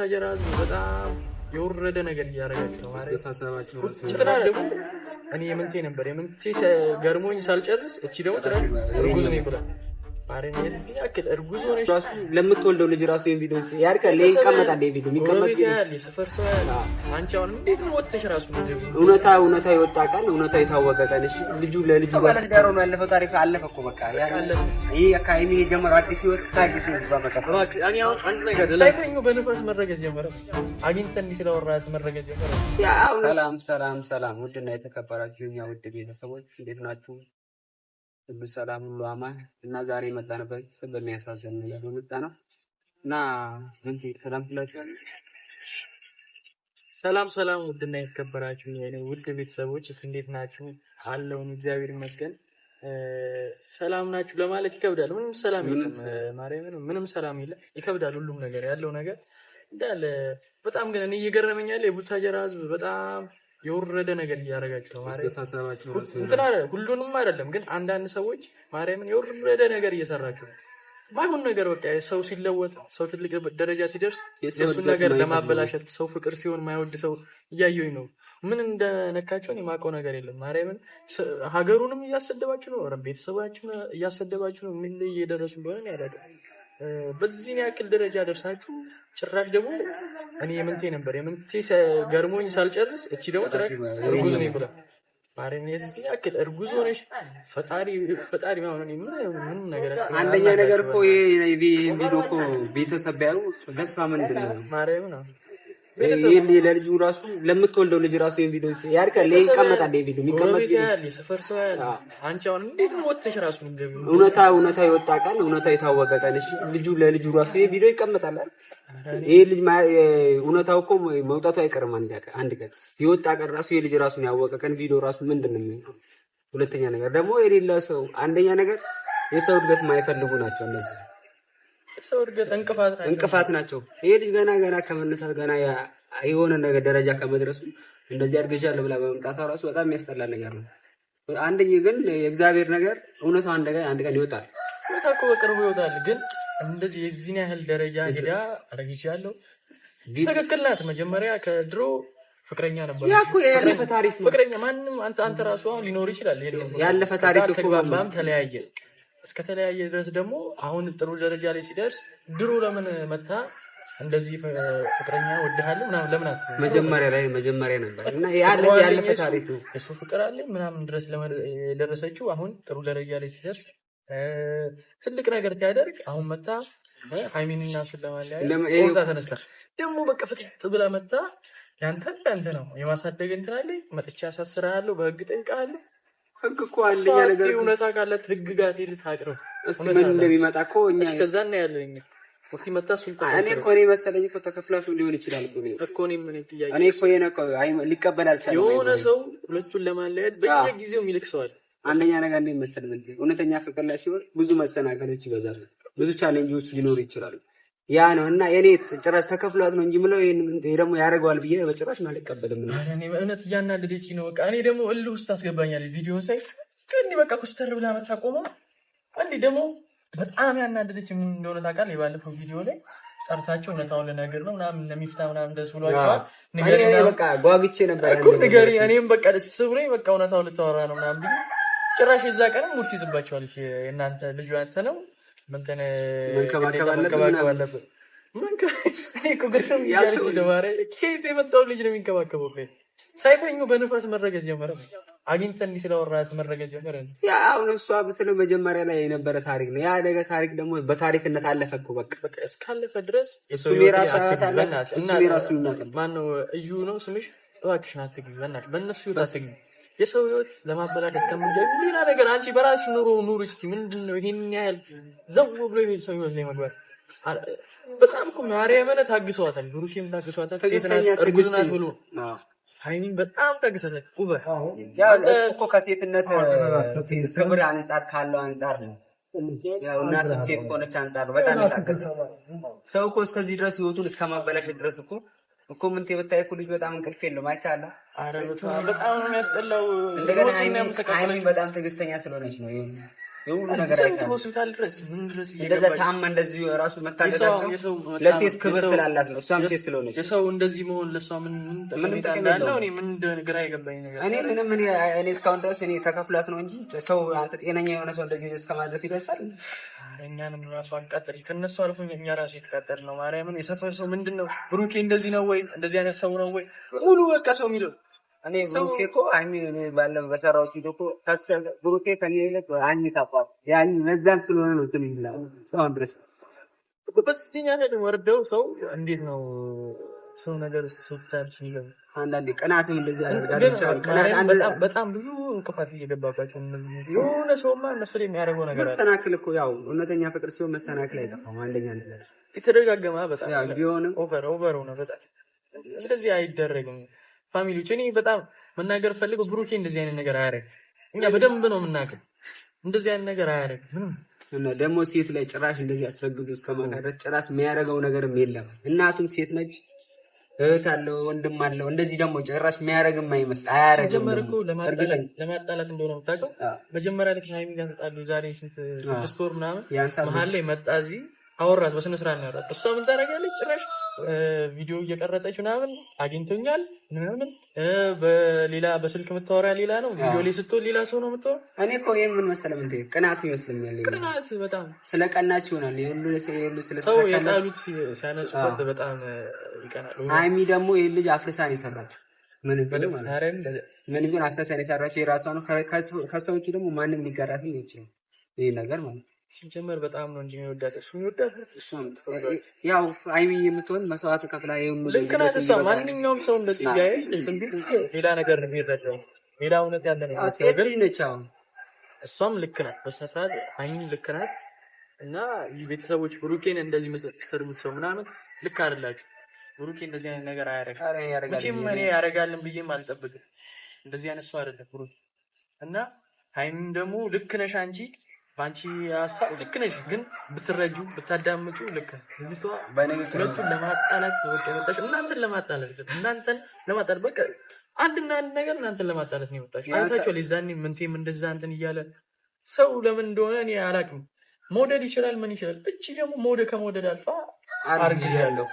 ታጀራዝ በጣም የወረደ ነገር እያደረጋችሁ ነው ማለት ተሳሰባችሁ ነው። እኔ የምንቴ ነበር የምንቴ ገርሞኝ ሳልጨርስ እቺ ደግሞ ትራሽ እርጉዝ ነኝ ብላ ማረኝ እዚህ ያክል እርጉዝ ሆነሽ ራሱ ለምትወልደው ልጅ ራሱ ቪዲዮ ያርካል ለይቀመጣል ቪዲዮ የሚቀመጥ ያለ ሰፈር ሰው ያለ አንቺ አሁን እንዴት ነው ወጥተሽ ራሱ እውነታ ይወጣ ቃል እውነታ የታወቀ ቃል እሺ ልጁ ለልጁ ማለት ጋር ነው ያለፈው ታሪክ አለፈ እኮ በቃ ይሄ አካባቢ የጀመረው አዲስ ህይወት ታሪክ ነው ባባካ እኔ አሁን አንድ ነገር ሳይፈኙ በነፋስ መረገዝ ጀመረ አግኝተን ስለወራት መረገዝ ጀመረ። ሰላም ውድና የተከበራችሁ የኛ ውድ ቤተሰቦች እንዴት ናችሁ? ሁሉ ሰላም ሁሉ አማን እና ዛሬ መጣንበት በሚያሳዝን ነገር ነው እና እንዴ ሰላም ብላችኋል። ሰላም ውድና የተከበራችሁ የኔ ውድ ቤተሰቦች እንዴት ናችሁ? አለውን እግዚአብሔር ይመስገን ሰላም ናችሁ ለማለት ይከብዳል። ምንም ሰላም የለም ማርያምን ምንም ሰላም የለም ይከብዳል። ሁሉም ነገር ያለው ነገር እንዳለ በጣም ግን እኔ እየገረመኛል የቡታጀራ ህዝብ በጣም የወረደ ነገር እያደረጋችሁ ነው ማለት ተሳሰባችሁ ነው። ሁሉንም አይደለም ግን አንዳንድ ሰዎች ማርያምን የወረደ ነገር እየሰራችሁ ነው። ባይሆን ነገር በቃ ሰው ሲለወጥ ሰው ትልቅ ደረጃ ሲደርስ የሱን ነገር ለማበላሸት ሰው ፍቅር ሲሆን ማይወድ ሰው እያየሁኝ ነው። ምን እንደነካቸው እኔ ማውቀው ነገር የለም። ማርያምን ሀገሩንም እያሰደባችሁ ነው፣ ቤተሰባችሁን እያሰደባችሁ ነው። ምን ላይ እየደረሱ እንደሆነ ያላቀ በዚህ ያክል ደረጃ ደርሳችሁ ጭራሽ ደግሞ እኔ የምንቴ ነበር የምንቴ ገርሞኝ ሳልጨርስ እቺ ደግሞ ትራሽ እርጉዝ ነኝ ብላ ማረኝ እዚህ ያክል እርጉዝ ሆነሽ ፈጣሪ ማሆን ምን ነገር አንደኛ ነገር እኮ ይሄ ቪዲዮ እኮ ቤተሰብ ያዩ ደስታ ምንድነው ማርያም ነው ይሄ ለልጁ ራሱ ለምትወልደው ልጅ ራሱ ቪዲዮ ያርካል ለይቀመጣል ቪዲዮ የሚቀመጥ ያለ ሰፈር ሰው ያለ አንቺ አሁን እንዴት ነው ወጥተሽ ራሱ ንገብ እውነታ ይወጣ ቃል እውነታ የታወቀ ቃል እሺ ልጁ ለልጁ ራሱ ቪዲዮ ይቀመጣል። ይሄ ልጅ እውነታው እኮ መውጣቱ አይቀርም አንድ ቀን ይወጣ ቀን ራሱ ይሄ ልጅ ራሱን ያወቀ ቀን ቪዲዮ ራሱ ምንድነው የሚሆነው? ሁለተኛ ነገር ደግሞ የሌላ ሰው አንደኛ ነገር የሰው እድገት ማይፈልጉ ናቸው እነዚህ ሰው እድገት እንቅፋት ናቸው። ይሄ ልጅ ገና ከመነሳት ገና የሆነ ነገር ደረጃ ከመድረሱ እንደዚህ አድርገሻለሁ ብላ በመምጣቷ ራሱ በጣም የሚያስጠላ ነገር ነው። አንደኛ ግን የእግዚአብሔር ነገር እውነታው አንድ ቀን ይወጣል። እኮ በቅርቡ ይወጣል። ግን እንደዚህ የዚህን ያህል ደረጃ ሄዳ አረጋግጫለሁ ትክክል ናት። መጀመሪያ ከድሮ ፍቅረኛ ነበር ያኮ ያለፈ ታሪክ ነው። ፍቅረኛ ማንንም አንተ ራሱ ሊኖር ይችላል። ያለፈ ታሪክ እኮ ባም ተለያየ እስከተለያየ ድረስ ደግሞ አሁን ጥሩ ደረጃ ላይ ሲደርስ ድሮ ለምን መታ እንደዚህ ፍቅረኛ ወደሃለ ምናምን ለምን አትተው መጀመሪያ ነበር እና ያለፈ ታሪክ ነው። እሱ ፍቅር አለ ምናምን ድረስ ለደረሰችው አሁን ጥሩ ደረጃ ላይ ሲደርስ ትልቅ ነገር ሲያደርግ አሁን መታ ሃይሚንና ስለማለያ ቆጣ ተነስታ ደግሞ በቃ ፍጥጥ ብላ መታ ያንተ ነው የማሳደግ እንትን አለ መጥቻ ያሳስራለሁ በህግ ጠይቃለሁ። ህግ እኮ አንደኛ ነገር እውነታ ካለት ህግ ጋር ታቅረው እስቲ ምን እንደሚመጣ እኮ እኛ እስከዛና ያለኝ እስቲ መጣ ሱልጣን እኔ እኮ እኔ መሰለኝ እኮ ተከፍላችሁ ሊሆን ይችላል እኮ እኔ ምን ጥያቄ እኔ እኮ ሊቀበል አልቻለም። የሆነ ሰው ሁለቱን ለማለያየት በየጊዜው የሚልክሰዋል። አንደኛ ነገር እንደ መሰለኝ እውነተኛ ፍቅር ላይ ሲሆን ብዙ መስተናገሎች ይበዛሉ፣ ብዙ ቻሌንጆች ሊኖሩ ይችላሉ። ያ ነው እና የኔ ጭራሽ ተከፍሏት ነው እንጂ ምለው ይሄ ደግሞ ያደርገዋል ብዬ በጭራሽ አልቀበልም ነው። እኔ በእውነት ያናደደች ነው በቃ እኔ ደግሞ እልህ ውስጥ ታስገባኛለች ቪዲዮ ሳይ እንዴ በቃ ኩስተር ብላ መታቆመው እንዴ ደግሞ በጣም ያናደደች ምን እንደሆነ ታውቃለህ? የባለፈው ቪዲዮ ላይ ጠርታቸው እነታውን ለነገር ነው ምናምን ለሚፍታ ምናምን ደስ ብሏቸዋል። ንገሪና በቃ ጓግቼ ነበር እኮ ንገሪ እኔም በቃ ደስ ብሎኝ በቃ እውነታውን ልታወራ ነው ምናምን ቢል ጭራሽ እዛ ቀን ሙርት ይዝባቸዋለች። እናንተ ልጅ አንተ ነው ምንተነ መንከባከብ አለበት እኮ ግርም ያለች ለማረ ከየት የመጣው ልጅ ነው የሚንከባከበው? ሳይፈኙ በነፋስ መረገዝ ጀመረ። አግኝተን ስለወራት መረገዝ ጀመረ። ያ አሁን እሷ ብትለው መጀመሪያ ላይ የነበረ ታሪክ ነው። ያ ነገር ታሪክ ደግሞ በታሪክነት አለፈ እኮ በቃ እስካለፈ ድረስ እሱ የራሱ ማን ነው እዩ ነው ስምሽ? እባክሽን አትግቢ በእነሱ አትግቢ። የሰው ህይወት ለማበላሸት ከምንጀምር ሌላ ነገር አንቺ በራስሽ ኑሮ እስቲ ምንድነው ይሄን ያህል ዘው ብሎ ይሄን ሰው ህይወት ላይ መግባት በጣም እኮ ማርያምን ታግሷታል። ብሩሽም ታግሷታል። ሴትና እርጉዝ ናት ብሎ ሃይሚን በጣም ታግሷታል። ኡበ ያው እሱ እኮ ከሴትነት ክብር አንፃር ካለው አንፃር ነው። ያው እናት ሴት ሆነች አንፃር በጣም ታግሷ ሰው እኮ እስከዚህ ድረስ ህይወቱን እስከማበላሸት ድረስ እኮ ምን ተበታይ እኮ ልጅ በጣም እንቅልፍ የለውም አይታላ። አረ በጣም ነው የሚያስጠላው። እንደገና ሃይሚ በጣም ትዕግስተኛ ስለሆነች ነው የሁሉ ነገር አይታ ሆስፒታል ድረስ ምን ድረስ እንደዛ ታማ እንደዚህ ራሱ መታደጋቸው ለሴት ክብር ስላላት ነው። እሷም ሴት ስለሆነች የሰው እንደዚህ መሆን ለሷ ምን ጥቅም እንዳለው እኔ ምን ግራ የገባኝ ነገር እኔ እስካሁን ድረስ እኔ ተከፍሏት ነው እንጂ ሰው አንተ ጤነኛ የሆነ ሰው እንደዚህ እስከማድረስ ይደርሳል። እኛንም ራሱ አቃጠል ከነሱ አልፎ እኛ ራሱ የተቃጠል ነው። ማርያምን የሰፈር ሰው ምንድነው ብሩኬ እንደዚህ ነው ወይ እንደዚህ አይነት ሰው ነው ወይ ሙሉ በቃ ሰው የሚለው እኔ ብሩኬ እኮ ባለው በሰራው ቪዲዮ እኮ ብሩኬ ከኔ ይልቅ ታቋል ያን መዛም ስለሆነ ነው ትምይላ ሰው ድረስ በስኛ ላይ ወርደው ሰው እንዴት ነው ሰው ነገር ተሰጥታች ይላል። አንዳንዴ ቀናትም እንደዚህ ያደርጋል። በጣም ብዙ እንቅፋት እየገባባቸው የሆነ ሰውማ እነሱ ላይ የሚያደርገው ነገር መሰናክል እኮ ያው እውነተኛ ፍቅር ሲሆን መሰናክል አይጠፋም። አንደኛ ነገር የተደጋገመ በጣም ያው ቢሆንም ኦቨር ነው በጣም። ስለዚህ አይደረግም። ፋሚሊዎች እኔ በጣም መናገር ፈልገው ብሩኬ እንደዚህ አይነት ነገር አያደርግም። እኛ በደንብ ነው የምናውቀው እንደዚህ አይነት ነገር አያደርግም። እና ደግሞ ሴት ላይ ጭራሽ እንደዚህ አስረግዞ እስከማካደስ ጭራሽ የሚያደርገው ነገርም የለም። እናቱም ሴት ነች፣ እህት አለው፣ ወንድም አለው። እንደዚህ ደግሞ ጭራሽ የሚያደርግም አይመስል አያደርግም። ጀመርኩ ለማጣላት እንደሆነ የምታውቀው መጀመሪያ ላይ ሃይሚ ጋር ተጣሉ። ዛሬ 6 ወር ምናምን መሀል ላይ መጣ እዚህ አወራት በስነ ስርዓት ነው ያወራት። እሷ ምን ታደርጋለች ጭራሽ ቪዲዮ እየቀረጸች ምናምን አግኝቶኛል ምናምን በሌላ በስልክ የምታወራ ሌላ ነው፣ ቪዲዮ ላይ ስትሆን ሌላ ሰው ነው የምታወራ። እኔ እኮ ምን መሰለህ ምን ቅናት ይመስለኛል። ቅናት በጣም ስለቀናች ይሆናል የሁሉ ሰው የጣሉት ሲያነሱት በጣም ይቀናል። ሃይሚ ደግሞ ይሄን ልጅ አፍርሳ ነው የሰራችው። ምን ቢሆን ማለት ምን ቢሆን አፍርሳ ነው የሰራችው። የራሷ ነው። ከሰዎች ደግሞ ማንም ሊጋራትም ይችላል ይሄ ነገር ማለት ሲጀመር በጣም ነው እንጂ የሚወዳት እሱ የሚወዳት እሷም ያው ሃይሚ የምትሆን መስዋዕት ከፍላ ይሁን ልክ ናት። እሷ ማንኛውም ሰው እንደዚህ ጋር ሌላ ነገር ነው የሚረዳው፣ ሌላ እውነት ያለ ነው ነገር ነች። አሁን እሷም ልክ ናት፣ በስነ ስርዓት ሃይሚ ልክ ናት። እና ቤተሰቦች ብሩኬን እንደዚህ መስጠት ሰው ምናምን ልክ አይደላችሁ። ብሩኬ እንደዚህ አይነት ነገር አያደርግም። መቼም እኔ ያደርጋልን ብዬም አልጠብቅም። እንደዚህ አይነት ሰው አይደለም ብሩኬ። እና ሃይሚም ደግሞ ልክ ነሽ አንቺ ባንቺ ሀሳብ ልክ ነሽ፣ ግን ብትረጁ ብታዳምጩ ልክ ልጅቷ ሁለቱን ለማጣላት ወጣ የመጣች እናንተን ለማጣላት በቃ አንድና አንድ ነገር እናንተን ለማጣላት ነው የመጣችው። አይታችሁ ለዛኔ ምንቴም እንደዛ እንትን እያለ ሰው ለምን እንደሆነ እኔ አላውቅም። መውደድ ይችላል ምን ይችላል። እቺ ደግሞ ከመውደድ አልፋ አርግዣለሁ።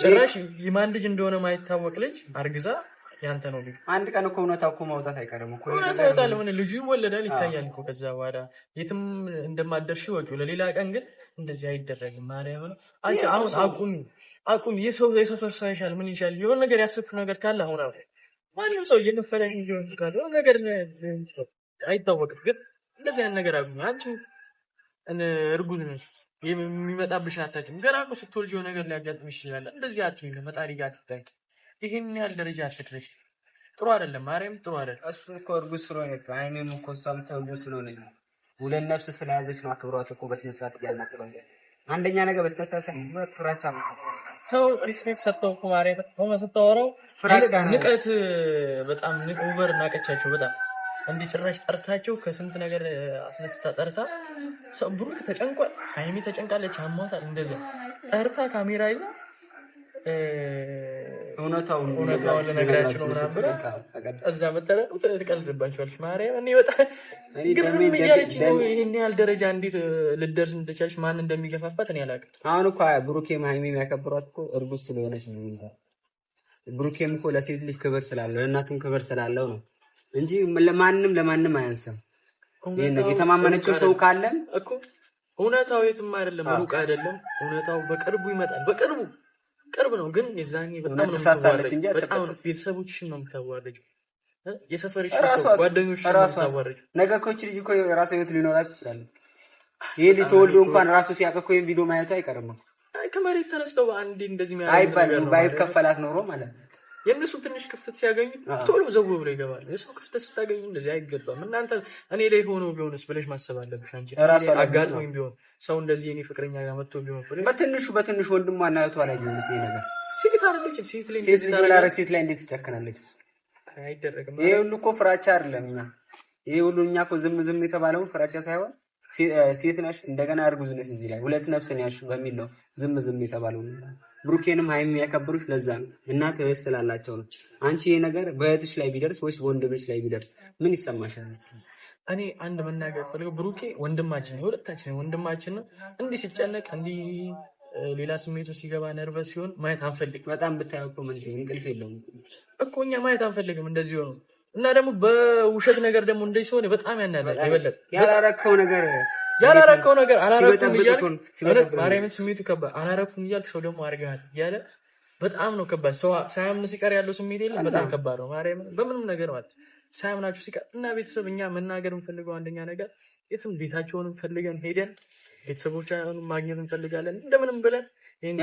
ጭራሽ የማን ልጅ እንደሆነ ማይታወቅ ልጅ አርግዛ ያንተ ነው ልጅ። አንድ ቀን እኮ እውነታው እኮ ማውጣት አይቀርም እኮ እውነታው ይወጣል። ምን ልጁ ይወለዳል ይታያል እኮ ከዛ በኋላ የትም እንደማደርሽ ወጪው። ለሌላ ቀን ግን እንደዚህ አይደረግም። ማርያም ነው አንቺ አሁን አቁም። የሰፈር ሰው ይሻል ምን ይሻል። የሆነ ነገር ያሰብሽው ነገር ካለ አሁን ማንም ሰው እየነፈለኝ ይሆን ካለ ነገር አይታወቅም። ግን እንደዚህ አይነት ነገር አቁም። አንቺ እርጉዝ ነሽ፣ የሚመጣብሽ አታውቂም። ገና እኮ ስትወልጂ የሆነ ነገር ሊያጋጥምሽ ይችላል። እንደዚህ አትይም። መጣሪ ጋር ትታይ ይሄን ያህል ደረጃ አትድረሽ። ጥሩ አይደለም። ማርያም ጥሩ አይደለም። እሱ እኮ እርጉዝ ስለሆነች ሃይሚም እኮ እሷም እርጉዝ ስለሆነች ነው። ሁለት ነፍስ ስለያዘች ነው አክብሯት እኮ በስነ ስርዓት እያናገረው። አንደኛ ነገር በስነ ስርዓት ፍራቻ ሰው ሪስፔክት ሰጥተው እኮ ማርያም ሰጥተው ንቀት በጣም ኦቨር ናቀቻቸው በጣም እንዲህ ጭራሽ ጠርታቸው ከስንት ነገር አስነስታ ጠርታ ሰው ብሩክ ተጨንቋል፣ ሃይሚ ተጨንቃለች፣ አሟታል። እንደዛ ጠርታ ካሜራ ይዛ እውነታውን ለነገራችሁ ነው ነበር። እዛ መተረ ትቀልድባቸዋለች። ማርያም እኔ በጣም ግርም እያለች ነው ይሄን ያህል ደረጃ እንዴት ልደርስ እንደቻለች ማን እንደሚገፋፋት እኔ አላውቅም። አሁን እኮ ብሩኬም ሃይሚም ያከብሯት እኮ እርጉዝ ስለሆነች ነው። ብሩኬም እኮ ለሴት ልጅ ክብር ስላለው ለእናቱም ክብር ስላለው ነው እንጂ ለማንም አያንስም። ይሄን የተማመነችው ሰው ካለን እኮ እውነታው የትም አይደለም፣ ሩቅ አይደለም። እውነታው በቅርቡ ይመጣል። ቅርብ ነው። ግን የዛኔ በጣም ነው ተሳሳለች እንጂ በጣም ቤተሰቦችሽን ነው የምታዋርጂው፣ የሰፈርሽ ሰው ጓደኞችሽን ነው የምታዋርጂው። ነገ እኮ እቺ ልጅ እኮ የራሷ ህይወት ሊኖራት ይችላል። ይሄ ልጅ ተወልዶ እንኳን ራሱ ሲያውቅ እኮ ይሄን ቪዲዮ ማየቱ አይቀርም። አይ ከመሬት ተነስተው አንዴ እንደዚህ አይባልም። ባይከፈላት ኖሮ ማለት ነው። የነሱ ትንሽ ክፍተት ሲያገኙ ቶሎ ዘው ብሎ ይገባል። የሰው ክፍተት ስታገኙ እንደዚህ አይገባም። እናንተ እኔ ላይ ሆኖ ቢሆንስ ብለሽ ማሰብ አለብሽ አንቺ። አጋጥሞኝ ቢሆን ሰው እንደዚህ የኔ ፍቅረኛ ጋር መጥቶ ቢሆን በትንሹ ወንድሟና እህቷ ላይ ቢሆን ይሄ ነገር ሴት አይደለች። ሴት ላይ እንዴት ትጨክናለች? አይደረግም። ይሄ ሁሉ እኮ ፍራቻ አይደለም። ይሄ ሁሉ እኛ እኮ ዝም የተባለው ፍራቻ ሳይሆን ሴት ነሽ እንደገና እርጉዝ ነሽ እዚህ ላይ ሁለት ነፍስ ነው ያልሽው በሚል ነው ዝም የተባለው። ብሩኬንም ሃይሚ ያከብሩሽ ለዛ ነው እናት እህት ስላላቸው ነው። አንቺ ይሄ ነገር በእህትሽ ላይ ቢደርስ ወይስ በወንድምሽ ላይ ቢደርስ ምን ይሰማሻል? እስኪ እኔ አንድ መናገር ፈልገው ብሩኬ ወንድማችን የሁለታችን ወንድማችን ነው። እንዲህ ሲጨነቅ እንዲህ ሌላ ስሜቱ ሲገባ ነርቨስ ሲሆን ማየት አንፈልግም። በጣም ብታየው እኮ ምን እንቅልፍ የለውም እኮ እኛ ማየት አንፈልግም እንደዚህ ሆኖ እና ደግሞ በውሸት ነገር ደግሞ እንደዚህ ሲሆን በጣም ያናዳል። ይበለጥ ያላረከው ነገር አላረኩም እያልክ ማርያምን ስሜቱ ከባድ አላረኩም እያልክ ሰው ደግሞ አድርገሃል እያለ በጣም ነው ከባድ። ሰው ሳያምን ሲቀር ያለው ስሜት የለም በጣም ከባድ ነው። ማርያምን በምንም ነገር ማለት ሳያምናችሁ ሲቀር እና ቤተሰብ እኛ መናገር እንፈልገው አንደኛ ነገር የትም ቤታቸውንም ፈልገን ሄደን ቤተሰቦቻቸውን ማግኘት እንፈልጋለን እንደምንም ብለን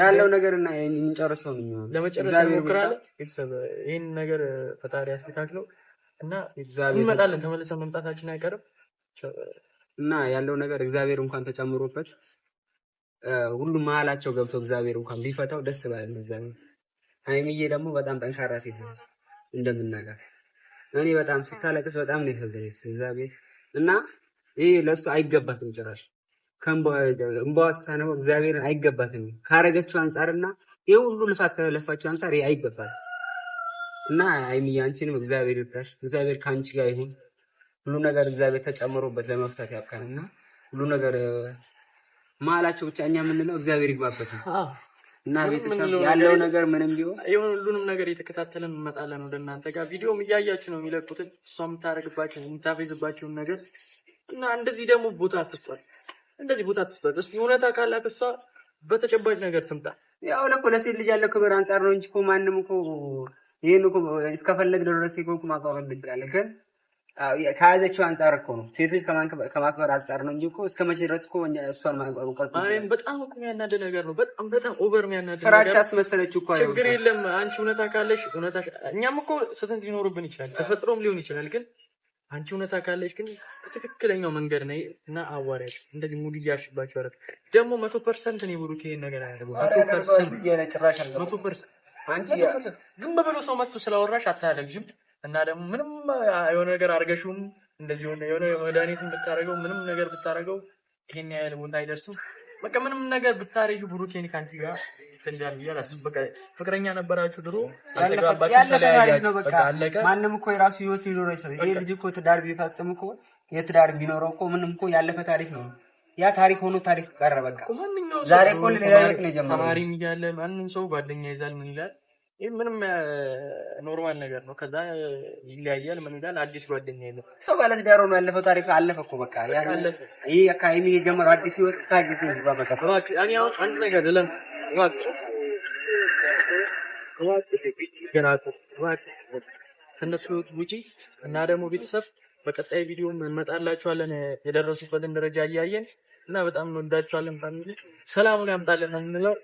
ያለው ነገር እና እንጨርሰው ነው ለመጨረስ እንሞክራለን። ቤተሰብ ይሄን ነገር ፈጣሪ ያስተካክለው እና እንመጣለን። ተመልሰን መምጣታችን አይቀርም እና ያለው ነገር እግዚአብሔር እንኳን ተጨምሮበት ሁሉም መሀላቸው ገብቶ እግዚአብሔር እንኳን ቢፈታው ደስ ባለ እግዚአብሔር። ሀይሚዬ ደግሞ በጣም ጠንካራ ሴት ነች እንደምናገር እኔ በጣም ስታለቅስ በጣም ነው ያዘነች እግዚአብሔር እና ይሄ ለሱ አይገባትም ጭራሽ ከእንባዋ ስታነበው እግዚአብሔር አይገባትም ካረገችው አንፃርና ይሄ ሁሉ ልፋት ከለፋችው አንፃር ይሄ አይገባትም እና ሀይሚዬ አንቺንም እግዚአብሔር ይርዳሽ። እግዚአብሔር ካንቺ ጋር ይሁን። ሁሉ ነገር እግዚአብሔር ተጨምሮበት ለመፍታት ያብቃንና ሁሉ ነገር ማላቸው ብቻ እኛ የምንለው እግዚአብሔር ይግባበት እና ቤተሰብ ያለው ነገር ምንም ቢሆን ይሁን ሁሉንም ነገር እየተከታተለን እንመጣለን ወደ እናንተ ጋር። ቪዲዮም እያያችሁ ነው የሚለቁትን እሷ የምታረግባችሁ የምታፈይዝባችሁን ነገር እና እንደዚህ ደግሞ ቦታ አትስጧት። እንደዚህ ቦታ አትስጧት። እስኪ እውነታ ካላት እሷ በተጨባጭ ነገር ትምጣ። ያው ለሴት ልጅ ያለው ክብር አንፃር ነው እንጂ እኮ ማንም እኮ ይሄን እኮ እስከፈለግ ድረስ እኮ ማቋረጥ ይችላል ግን ከያዘችው አንፃር እኮ ነው ሴት ልጅ ከማክበር አንፃር ነው እንጂ እኮ እስከመቼ ድረስ እኮ እሷን ማቋረጥ ማርያም በጣም እኮ የሚያናደ ነገር ነው። በጣም ኦቨር የሚያናደ ነገር ፍራቻ አስመሰለች እኮ ችግር የለም አንቺ እውነታ ካለሽ እውነታ እኛም እኮ ስህተት ሊኖርብን ይችላል ተፈጥሮም ሊሆን ይችላል ግን አንቺ እውነታ ካለሽ ግን በትክክለኛው መንገድ ነው እና አዋሪያሽ እንደዚህ ሙሉ እያልሽባቸው አረ ደግሞ 100% ነው ብሩክ ይሄን ነገር አያደርጉም 100% አንቺ ዝም ብሎ ሰው መጥቶ ስላወራሽ አታለግሽም እና ደግሞ ምንም የሆነ ነገር አርገሽውም እንደዚህ የሆነ መድኃኒት ብታረገው ምንም ነገር ብታረገው ይሄን ያህል ቦታ አይደርስም። በቃ ምንም ነገር ብታረጊው ብሩኬን ካንቺ ጋር ትንዳል ይላስ በቃ ፍቅረኛ ነበራችሁ ድሮ አልተጋባችሁ ተለያያችሁ በቃ አለቀ። ማንም እኮ የራሱ ህይወት ሊኖረው ይችላል። ይሄ ልጅ እኮ ትዳር ቢፈጽም እኮ የትዳር ቢኖረው እኮ ምንም እኮ ያለፈ ታሪክ ነው። ያ ታሪክ ሆኖ ታሪክ ቀረ በቃ። ዛሬ እኮ ሌላ ታሪክ ነው የጀመረው። ተማሪም እያለ ማንም ሰው ጓደኛ ይዛል ምን ይላል ይሄ ምንም ኖርማል ነገር ነው። ከዛ ይለያያል ምን ይላል አዲስ ጓደኛ ይላል። ሰው ባለ ትዳር ሆኖ ያለፈው ታሪክ አለፈ እኮ በቃ ያ ይሄ አካባቢ የጀመረው አዲስ ህይወት ታሪክ ነው በቃ። እኔ አሁን አንድ ነገር ለም ከነሱ ውጪ እና ደግሞ ቤተሰብ በቀጣይ ቪዲዮ እንመጣላችኋለን የደረሱበትን ደረጃ እያየን እና በጣም እንወዳችኋለን። ፋሚሊ ሰላሙን ያምጣልን እንለው።